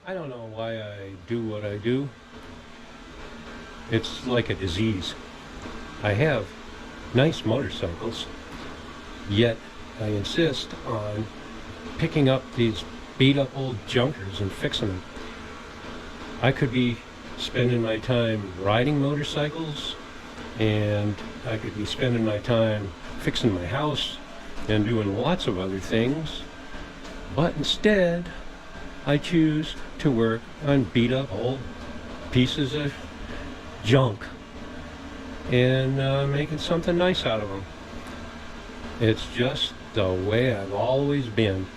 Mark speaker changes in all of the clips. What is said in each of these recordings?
Speaker 1: I don't know why I do what I do. It's like a disease. I have nice motorcycles, yet I insist on picking up these beat up old junkers and fixing them. I could be spending my time riding motorcycles, and I could be spending my time fixing my house and doing lots of other things, but instead I choose to work on beat up old pieces of junk and making something nice out of them. It's just the way I've always been.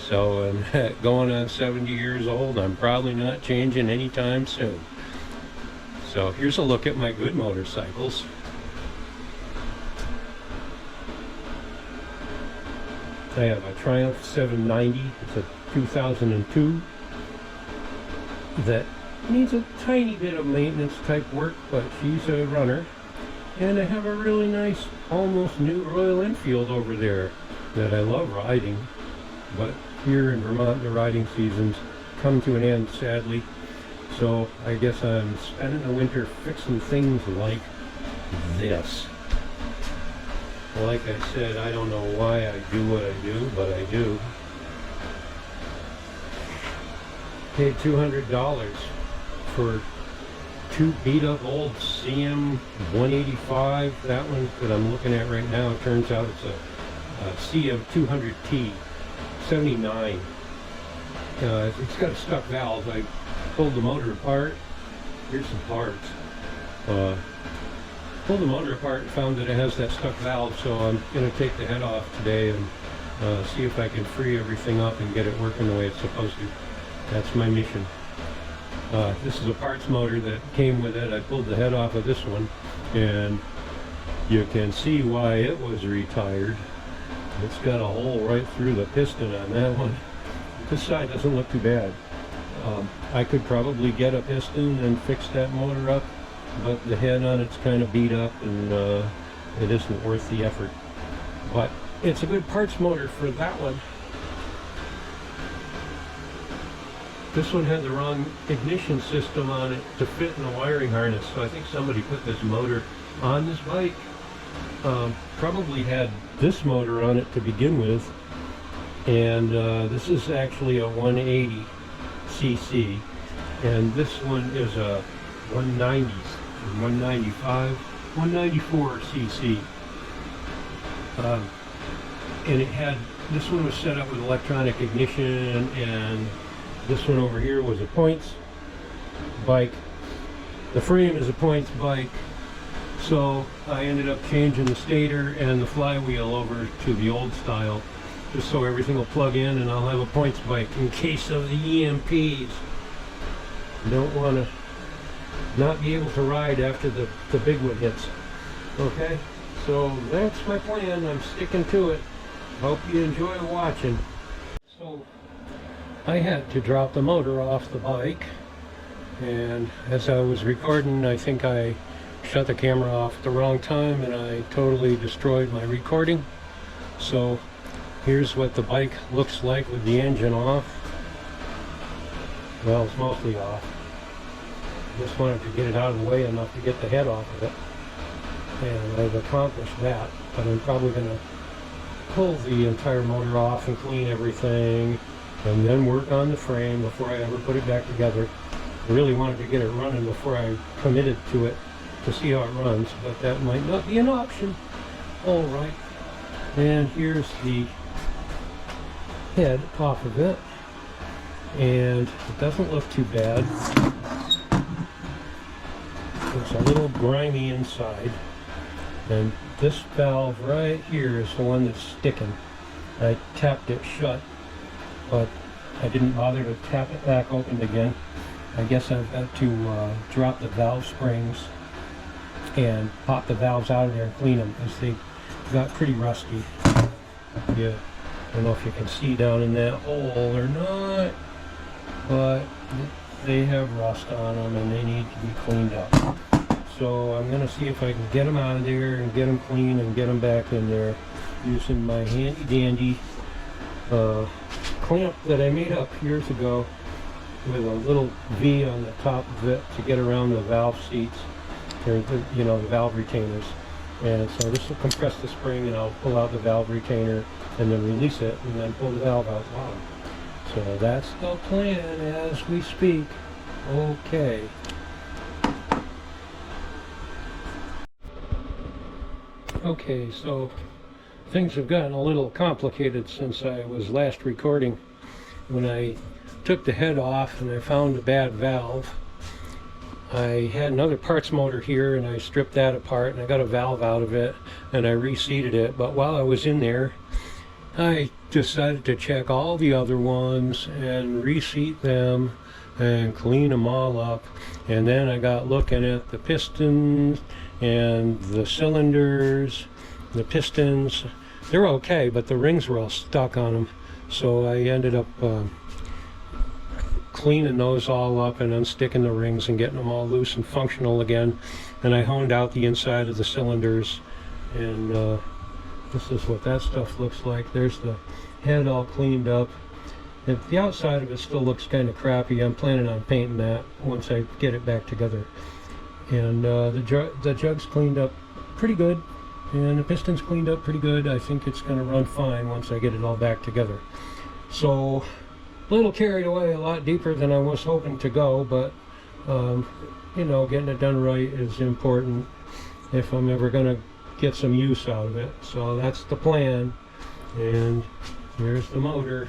Speaker 1: So I'm going on 70 years old. I'm probably not changing anytime soon. So here's a look at my good motorcycles. I have a Triumph 790. It's a 2002 that needs a tiny bit of maintenance type work, but she's a runner. And I have a really nice, almost new Royal Enfield over there that I love riding. But here in Vermont, the riding season's come to an end, sadly. So I guess I'm spending the winter fixing things like this. Like I said, I don't know why I do what I do, but I do. Paid $200 for two beat up old CM185. That one that I'm looking at right now, it turns out it's a CM200T 79. It's got a stuck valve. I pulled the motor apart. Here's some parts. Pulled the motor apart and found that it has that stuck valve, so I'm going to take the head off today and see if I can free everything up and get it working the way it's supposed to. That's my mission. This is a parts motor that came with it. I pulled the head off of this one, and you can see why it was retired. It's got a hole right through the piston on that one. This side doesn't look too bad. I could probably get a piston and fix that motor up, but the head on it's kind of beat up, and it isn't worth the effort. But it's a good parts motor for that one. This one had the wrong ignition system on it to fit in the wiring harness, so I think somebody put this motor on this bike. Probably had this motor on it to begin with, and this is actually a 180 cc, and this one is a 190, 195, 194 cc. And it had, this one was set up with electronic ignition, and this one over here was a points bike. The frame is a points bike, so I ended up changing the stator and the flywheel over to the old style, just so everything will plug in and I'll have a points bike in case of the EMPs. Don't want to not be able to ride after the big one hits. Okay, so that's my plan. I'm sticking to it. Hope you enjoy watching. So I had to drop the motor off the bike, and as I was recording, I think I shut the camera off at the wrong time and I totally destroyed my recording. So here's what the bike looks like with the engine off. Well, it's mostly off. Just wanted to get it out of the way enough to get the head off of it, and I've accomplished that. But I'm probably going to pull the entire motor off and clean everything and then work on the frame before I ever put it back together. I really wanted to get it running before I committed to it to see how it runs, but that might not be an option. All right, and here's the head off of it, and it doesn't look too bad. It's a little grimy inside, and this valve right here is the one that's sticking. I tapped it shut, but I didn't bother to tap it back open again. I guess I've got to drop the valve springs and pop the valves out of there and clean them, because they got pretty rusty. Yeah, I don't know if you can see down in that hole or not, but they have rust on them and they need to be cleaned up. So I'm going to see if I can get them out of there and get them clean and get them back in there using my handy dandy clamp that I made up years ago. with a little V on the top of it to get around the valve seats, or the, you know, the valve retainers. And so this will compress the spring, and I'll pull out the valve retainer and then release it and then pull the valve out the bottom. So that's the plan as we speak. Okay. Okay, so things have gotten a little complicated since I was last recording. When I took the head off and I found a bad valve, I had another parts motor here and I stripped that apart and I got a valve out of it and I reseated it. But while I was in there, I decided to check all the other ones and reseat them and clean them all up. And then I got looking at the pistons and the cylinders. The pistons, they're okay, but the rings were all stuck on them. So I ended up cleaning those all up and unsticking the rings and getting them all loose and functional again. And I honed out the inside of the cylinders, and this is what that stuff looks like. There's the head all cleaned up. And the outside of it still looks kind of crappy. I'm planning on painting that once I get it back together. And the jug's cleaned up pretty good, and the piston's cleaned up pretty good. I think it's going to run fine once I get it all back together. So a little carried away, a lot deeper than I was hoping to go, but you know, getting it done right is important if I'm ever going to get some use out of it. So that's the plan. And here's the motor,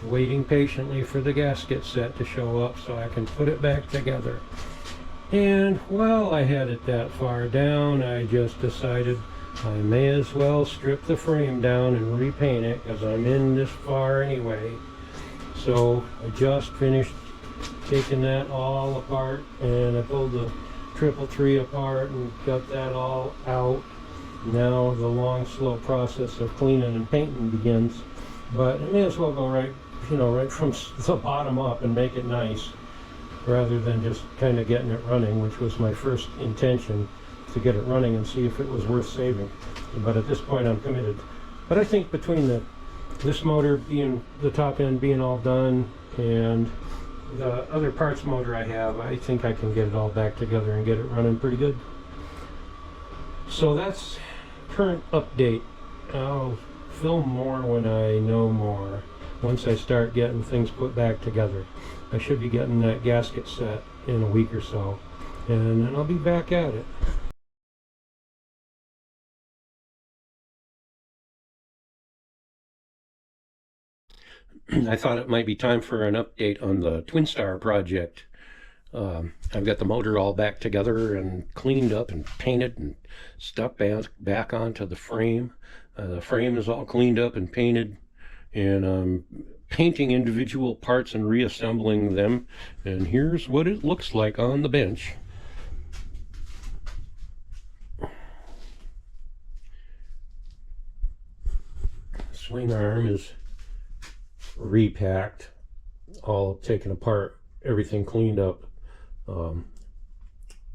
Speaker 1: waiting patiently for the gasket set to show up so I can put it back together. And while I had it that far down, I just decided I may as well strip the frame down and repaint it, because I'm in this far anyway. So I just finished taking that all apart, and I pulled the 333 apart and got that all out. Now the long, slow process of cleaning and painting begins. But I may as well go right, you know, right from the bottom up and make it nice, rather than just kind of getting it running, which was my first intention, to get it running and see if it was worth saving. But at this point I'm committed. But I think between this motor being, the top end being all done, and the other parts motor I have, I think I can get it all back together and get it running pretty good. So that's current update. I'll film more when I know more. Once I start getting things put back together. I should be getting that gasket set in a week or so, and then I'll be back at it. I thought it might be time for an update on the Twinstar project. I've got the motor all back together and cleaned up and painted and stuck back onto the frame. The frame is all cleaned up and painted, and I'm painting individual parts and reassembling them. And here's what it looks like on the bench. Swing arm is repacked, all taken apart, everything cleaned up,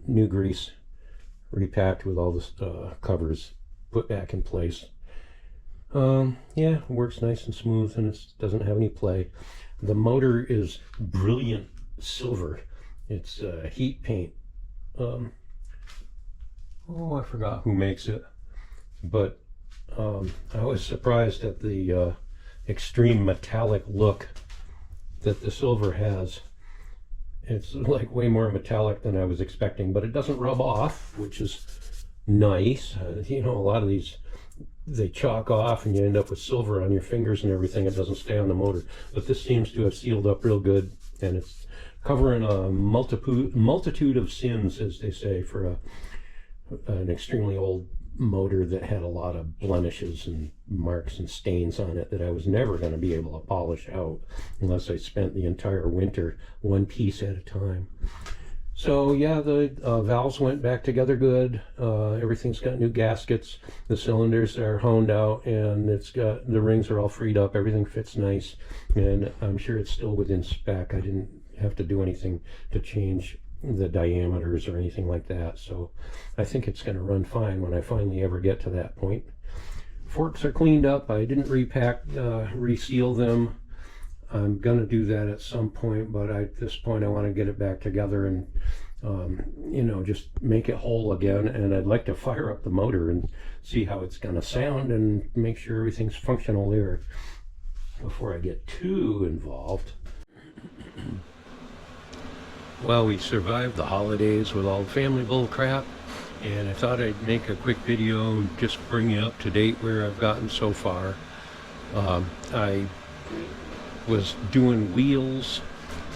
Speaker 1: new grease repacked with all the covers put back in place. Yeah, it works nice and smooth, and it doesn't have any play. The motor is brilliant silver. It's heat paint. Oh, I forgot who makes it, but I was surprised at the extreme metallic look that the silver has. It's like way more metallic than I was expecting, but it doesn't rub off, which is nice. You know, a lot of these, they chalk off and you end up with silver on your fingers and everything. It doesn't stay on the motor, but this seems to have sealed up real good, and it's covering a multitude of sins, as they say, for an extremely old motor that had a lot of blemishes and marks and stains on it that I was never going to be able to polish out unless I spent the entire winter one piece at a time. So yeah, the valves went back together good. Everything's got new gaskets. The cylinders are honed out, and it's got, the rings are all freed up. Everything fits nice, and I'm sure it's still within spec. I didn't have to do anything to change the diameters or anything like that, so I think it's going to run fine when I finally ever get to that point. Forks are cleaned up. I didn't repack, reseal them. I'm gonna do that at some point, but at this point I want to get it back together and you know, just make it whole again. And I'd like to fire up the motor and see how it's gonna sound and make sure everything's functional there before I get too involved. Well, we survived the holidays with all the family bull crap, and I thought I'd make a quick video and just bring you up to date where I've gotten so far. I was doing wheels,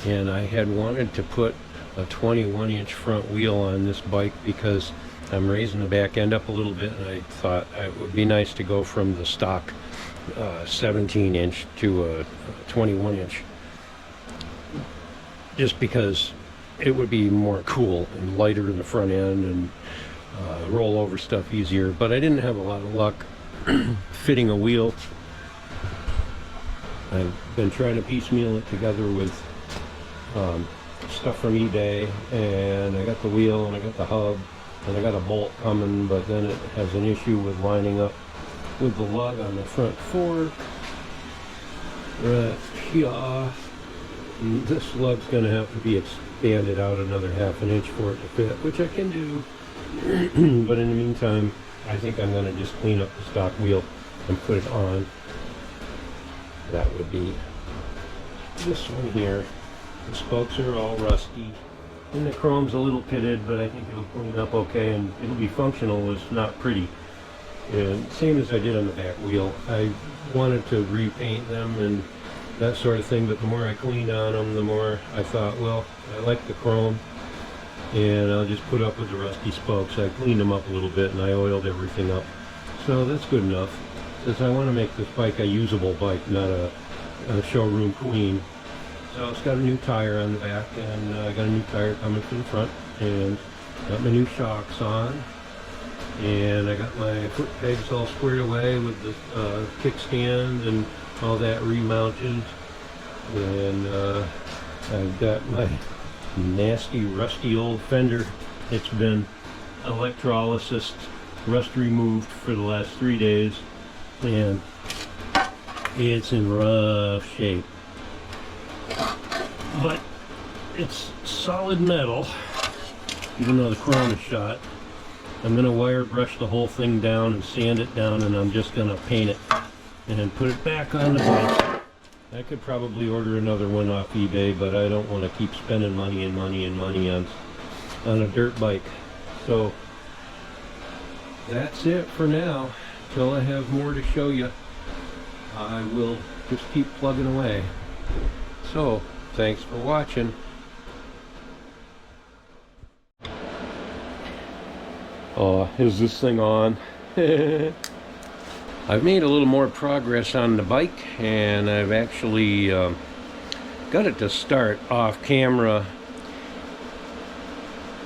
Speaker 1: and I had wanted to put a 21-inch front wheel on this bike because I'm raising the back end up a little bit, and I thought it would be nice to go from the stock 17-inch to a 21-inch, just because it would be more cool and lighter in the front end and roll over stuff easier. But I didn't have a lot of luck fitting a wheel. I've been trying to piecemeal it together with stuff from eBay, and I got the wheel and I got the hub and I got a bolt coming, but then it has an issue with lining up with the lug on the front fork right here. And this lug's going to have to be expanded out another ½ an inch for it to fit, which I can do. But in the meantime, I think I'm going to just clean up the stock wheel and put it on. That would be this one here. The spokes are all rusty and the chrome's a little pitted, but I think it'll clean up okay and it'll be functional. It's not pretty. And same as I did on the back wheel. I wanted to repaint them and that sort of thing, but the more I cleaned on them, the more I thought, well, I like the chrome and I'll just put up with the rusty spokes. I cleaned them up a little bit and I oiled everything up, so that's good enough, since I want to make this bike a usable bike, not a showroom queen. So it's got a new tire on the back, and I got a new tire coming for the front, and got my new shocks on, and I got my foot pegs all squared away with the kickstand and all that remounted, and I've got my nasty rusty old fender. It's been electrolysis rust removed for the last 3 days, and it's in rough shape, but it's solid metal even though the chrome is shot. I'm going to wire brush the whole thing down and sand it down, and I'm just going to paint it and put it back on the bike. I could probably order another one off eBay, but I don't want to keep spending money on a dirt bike. So that's it for now. Till I have more to show you, I will just keep plugging away. So thanks for watching. Oh, is this thing on? I've made a little more progress on the bike, and I've actually got it to start off camera.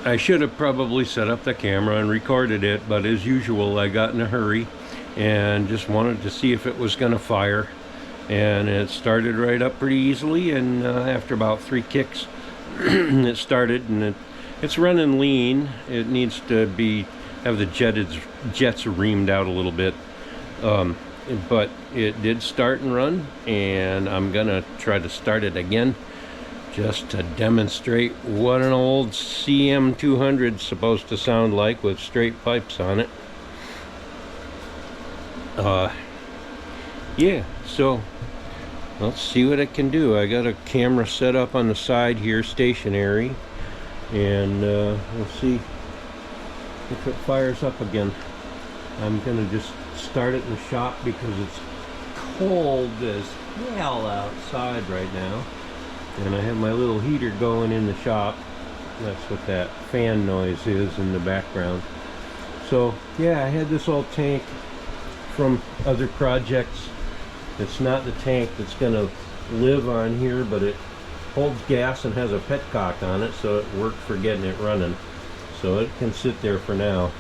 Speaker 1: I should have probably set up the camera and recorded it, but as usual I got in a hurry and just wanted to see if it was going to fire, and it started right up pretty easily, and after about 3 kicks it started, and it's running lean. It needs to have the jets reamed out a little bit, but it did start and run, and I'm gonna try to start it again just to demonstrate what an old CM200 is supposed to sound like with straight pipes on it. Yeah, so let's see what it can do. I got a camera set up on the side here, stationary, and we'll see if it fires up again. I'm gonna just start it in the shop because it's cold as hell outside right now, and I have my little heater going in the shop. That's what that fan noise is in the background. So yeah, I had this old tank from other projects. It's not the tank that's gonna live on here, but it holds gas and has a petcock on it, so it worked for getting it running. So it can sit there for now.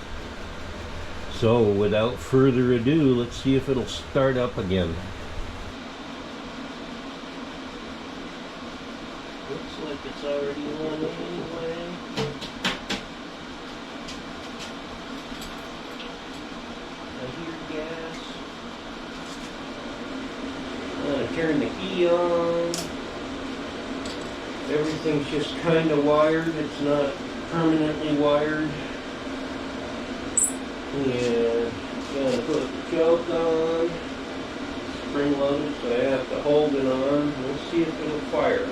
Speaker 1: So without further ado, let's see if it'll start up again. Looks like it's already on anyway. I hear gas. I'm gonna turn the key on. Everything's just kind of wired. It's not permanently wired. And gonna put the choke on. Spring loaded, so I have to hold it on. We'll see if it'll fire.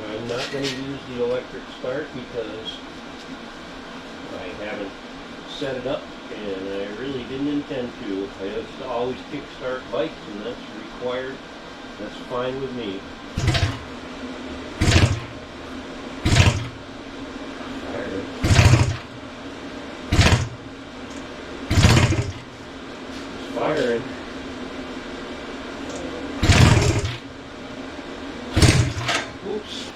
Speaker 1: I'm not going to use the electric start because I haven't set it up, and I really didn't intend to. I used to always kickstart bikes, and that's required. That's fine with me. It's firing. Oops.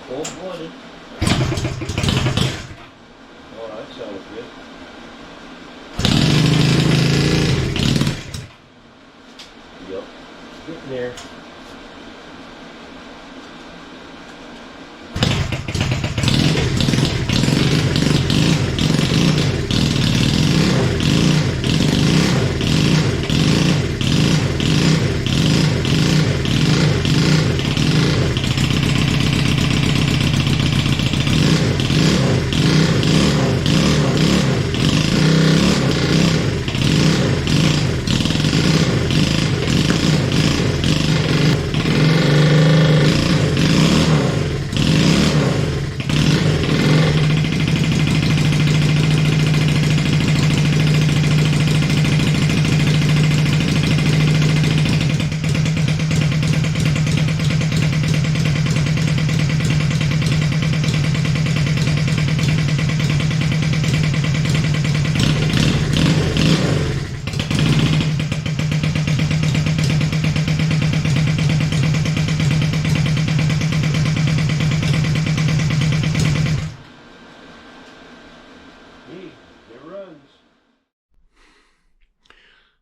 Speaker 1: Cold-blooded. Oh, that sounds good. Yep. Getting there.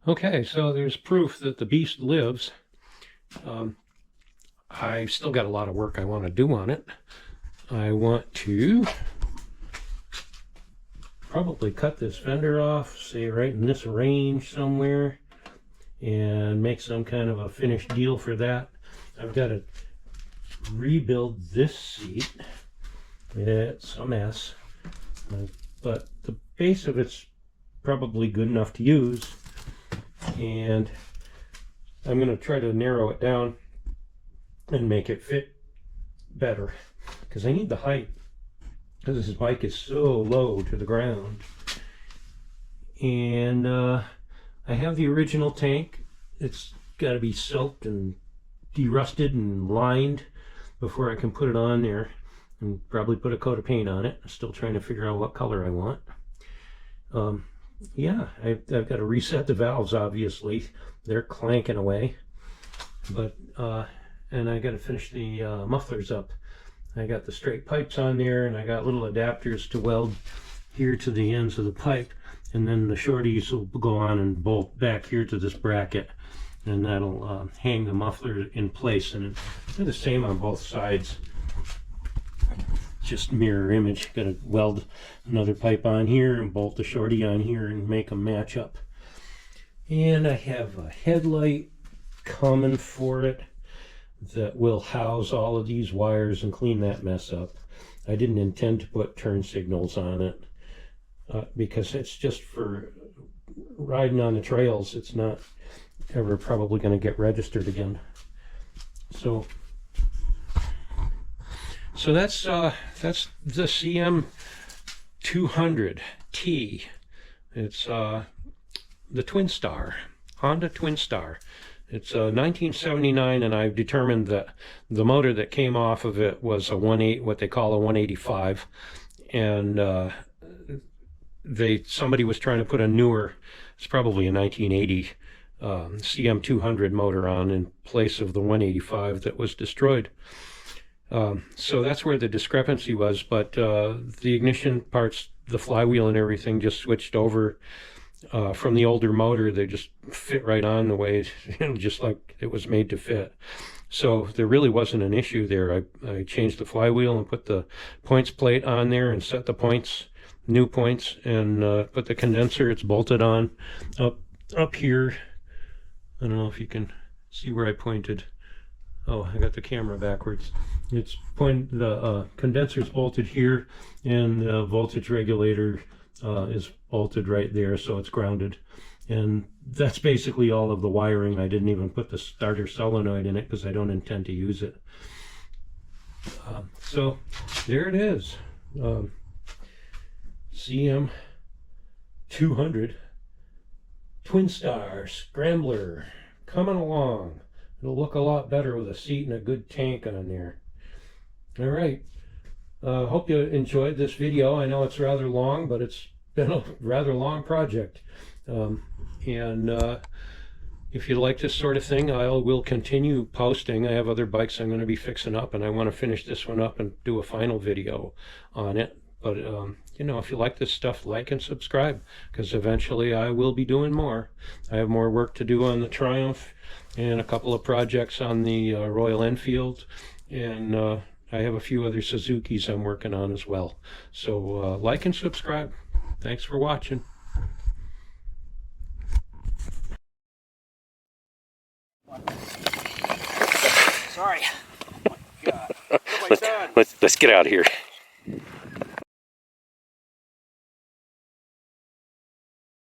Speaker 1: Okay, so there's proof that the beast lives. I've still got a lot of work I want to do on it. I want to probably cut this fender off, say right in this range somewhere, and make some kind of a finished deal for that. I've got to rebuild this seat. It's a mess, but the base of it's probably good enough to use. And I'm going to try to narrow it down and make it fit better, because I need the height, because this bike is so low to the ground. And I have the original tank. It's got to be soaked and derusted and lined before I can put it on there, and probably put a coat of paint on it. I'm still trying to figure out what color I want. Yeah, I've got to reset the valves, obviously. They're clanking away. But, and I got to finish the mufflers up. I got the straight pipes on there, and I got little adapters to weld here to the ends of the pipe. And then the shorties will go on and bolt back here to this bracket. And that'll hang the muffler in place. And they're the same on both sides. Just mirror image. Got to weld another pipe on here and bolt the shorty on here and make them match up. And I have a headlight coming for it that will house all of these wires and clean that mess up. I didn't intend to put turn signals on it because it's just for riding on the trails. It's not ever probably going to get registered again. So that's the CM200T. It's the Twinstar, Honda Twinstar. It's 1979, and I've determined that the motor that came off of it was what they call a 185, and somebody was trying to put a newer, it's probably a 1980 CM200 motor on in place of the 185 that was destroyed. So that's where the discrepancy was, but the ignition parts, the flywheel and everything just switched over from the older motor. They just fit right on the way, just like it was made to fit. So there really wasn't an issue there. I changed the flywheel and put the points plate on there and set the points, new points, and put the condenser, it's bolted on up up here, I don't know if you can see where I pointed. Oh, I got the camera backwards. It's the condenser's bolted here, and the voltage regulator is bolted right there, so it's grounded. And that's basically all of the wiring. I didn't even put the starter solenoid in it because I don't intend to use it. So there it is. CM200 Twinstar Scrambler coming along. It'll look a lot better with a seat and a good tank on there. All right. Hope you enjoyed this video. I know it's rather long, but it's been a rather long project. If you like this sort of thing, I will continue posting. I have other bikes I'm going to be fixing up, and I want to finish this one up and do a final video on it. But, you know, if you like this stuff, like and subscribe, because eventually I will be doing more. I have more work to do on the Triumph and a couple of projects on the Royal Enfield, and I have a few other Suzukis I'm working on as well. So like and subscribe. Thanks for watching.
Speaker 2: Sorry. Oh my God. What have I done?
Speaker 1: Let's get out of here.